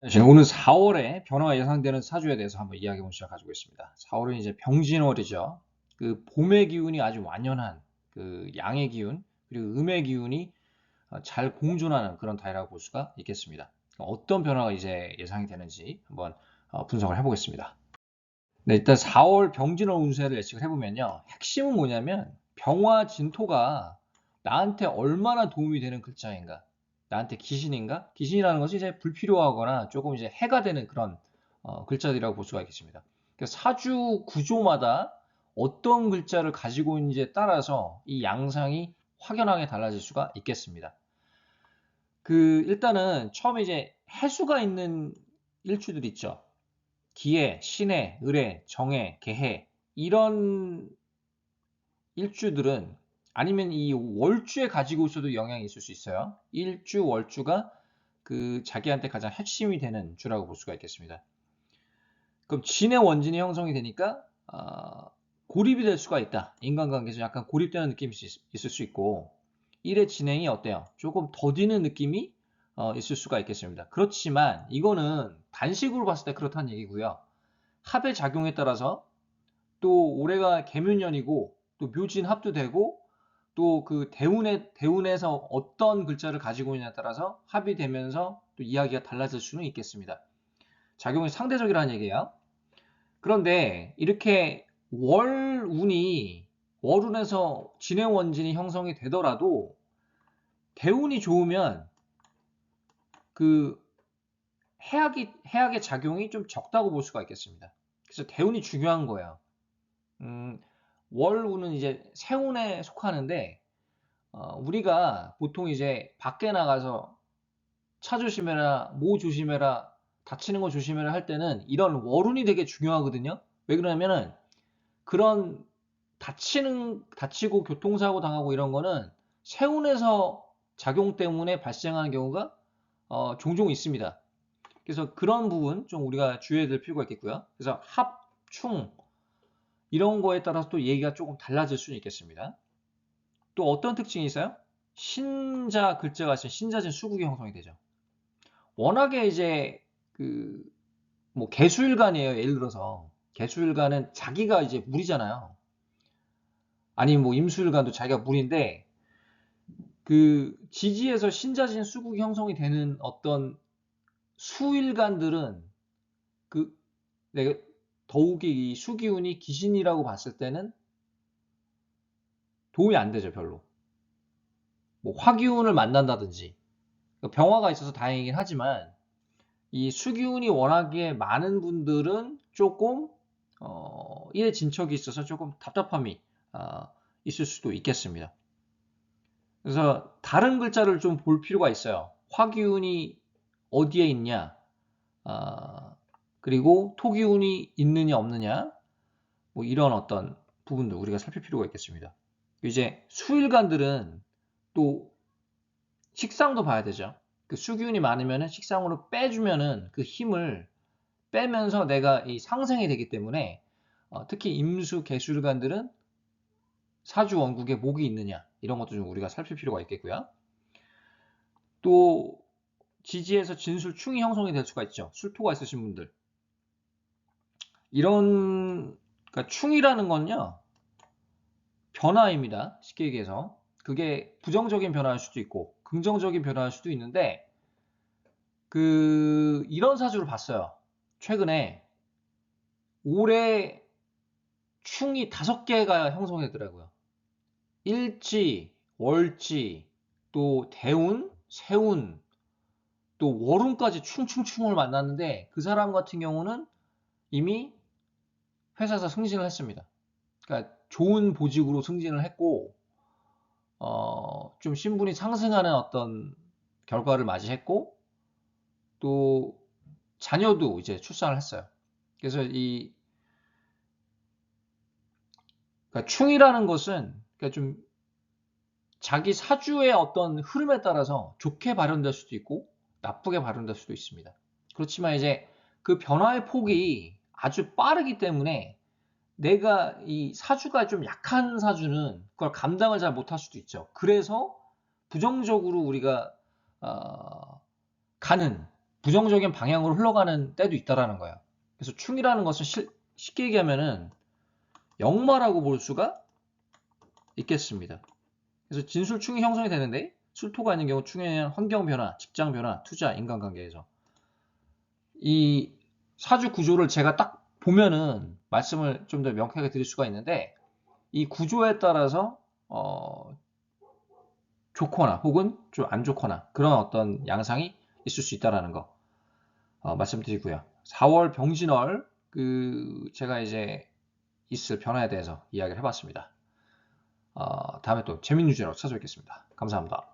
오늘 4월에 변화가 예상되는 사주에 대해서 한번 이야기 해보면 시작하고 있습니다. 4월은 이제 병진월이죠. 그 봄의 기운이 아주 완연한 그 양의 기운 그리고 음의 기운이 잘 공존하는 그런 달이라고 볼 수가 있겠습니다. 어떤 변화가 이제 예상이 되는지 한번 분석을 해보겠습니다. 네, 일단 4월 병진월 운세를 예측을 해보면요. 핵심은 뭐냐면 병화 진토가 나한테 얼마나 도움이 되는 글자인가. 나한테 귀신인가? 귀신이라는 것이 이제 불필요하거나 조금 이제 해가 되는 그런 글자들이라고 볼 수가 있겠습니다. 그래서 사주 구조마다 어떤 글자를 가지고 있는지에 따라서 이 양상이 확연하게 달라질 수가 있겠습니다. 일단은 처음에 이제 해수가 있는 일주들 있죠. 기해, 신해, 을해, 정해, 계해 이런 일주들은 아니면 이 월주에 가지고 있어도 영향이 있을 수 있어요. 일주, 월주가 그 자기한테 가장 핵심이 되는 주라고 볼 수가 있겠습니다. 그럼 진의 원진이 형성이 되니까 고립이 될 수가 있다. 인간관계에서 약간 고립되는 느낌이 있을 수 있고 일의 진행이 어때요? 조금 더디는 느낌이 있을 수가 있겠습니다. 그렇지만 이거는 단식으로 봤을 때 그렇다는 얘기고요. 합의 작용에 따라서 또 올해가 개묘년이고 또 묘진 합도 되고 또 그 대운에서 어떤 글자를 가지고 있냐에 따라서 합이 되면서 또 이야기가 달라질 수는 있겠습니다. 작용이 상대적이라는 얘기예요. 그런데 이렇게 월운에서 진행원진이 형성이 되더라도 대운이 좋으면 그 해악의 작용이 좀 적다고 볼 수가 있겠습니다. 그래서 대운이 중요한 거예요. 음, 월운은 이제 세운에 속하는데 우리가 보통 이제 밖에 나가서 차 조심해라, 모 조심해라, 다치는 거 조심해라 할 때는 이런 월운이 되게 중요하거든요. 왜 그러냐면은 그런 다치고 교통사고 당하고 이런 거는 세운에서 작용 때문에 발생하는 경우가 종종 있습니다. 그래서 그런 부분 좀 우리가 주의해야 될 필요가 있겠고요. 그래서 합, 충 이런 거에 따라서 또 얘기가 조금 달라질 수는 있겠습니다. 또 어떤 특징이 있어요? 신자 글자가 있으면 신자진 수국이 형성이 되죠. 워낙에 이제 그 뭐 개수일간이에요. 예를 들어서 개수일간은 자기가 이제 물이잖아요. 아니면 뭐 임수일간도 자기가 물인데 그 지지에서 신자진 수국이 형성이 되는 어떤 수일간들은 그 내가 더욱이 이 수기운이 기신이라고 봤을 때는 도움이 안 되죠, 별로. 뭐 화기운을 만난다든지 병화가 있어서 다행이긴 하지만 이 수기운이 워낙에 많은 분들은 조금 일에 진척이 있어서 조금 답답함이 어, 있을 수도 있겠습니다. 그래서 다른 글자를 좀 볼 필요가 있어요. 화기운이 어디에 있냐, 그리고 토기운이 있느냐 없느냐, 뭐 이런 어떤 부분도 우리가 살필 필요가 있겠습니다. 이제 수일간들은 또 식상도 봐야 되죠. 그 수기운이 많으면 식상으로 빼주면은 그 힘을 빼면서 내가 이 상생이 되기 때문에 특히 임수 개수일간들은 사주 원국에 목이 있느냐 이런 것도 좀 우리가 살필 필요가 있겠고요. 또 지지에서 진술 충이 형성이 될 수가 있죠. 술토가 있으신 분들 이런 그러니까 충이라는 건요 변화입니다. 쉽게 얘기해서 그게 부정적인 변화일 수도 있고 긍정적인 변화일 수도 있는데 이런 사주를 봤어요. 최근에 올해 충이 5개가 형성되더라고요. 일지, 월지, 또 대운, 세운, 또 월운까지 충충충을 만났는데 그 사람 같은 경우는 이미 회사에서 승진을 했습니다. 그러니까 좋은 보직으로 승진을 했고 좀 신분이 상승하는 어떤 결과를 맞이했고 또 자녀도 이제 출산을 했어요. 그래서 그러니까 충이라는 것은 그러니까 좀 자기 사주의 어떤 흐름에 따라서 좋게 발현될 수도 있고 나쁘게 발현될 수도 있습니다. 그렇지만 이제 그 변화의 폭이 아주 빠르기 때문에 내가 이 사주가 좀 약한 사주는 그걸 감당을 잘 못할 수도 있죠. 그래서 부정적으로 우리가 어, 가는 부정적인 방향으로 흘러가는 때도 있다라는 거예요. 그래서 충이라는 것은 쉽게 얘기하면은 역마라고 볼 수가 있겠습니다. 그래서 진술충이 형성이 되는데 술토가 있는 경우 충에는 환경 변화, 직장 변화, 투자, 인간관계에서 이 사주 구조를 제가 딱 보면은 말씀을 좀 더 명쾌하게 드릴 수가 있는데 이 구조에 따라서 좋거나 혹은 좀 안 좋거나 그런 어떤 양상이 있을 수 있다라는 거 말씀드리고요. 4월 병진월 제가 이제 있을 변화에 대해서 이야기를 해봤습니다. 다음에 또 재밌는 주제로 찾아뵙겠습니다. 감사합니다.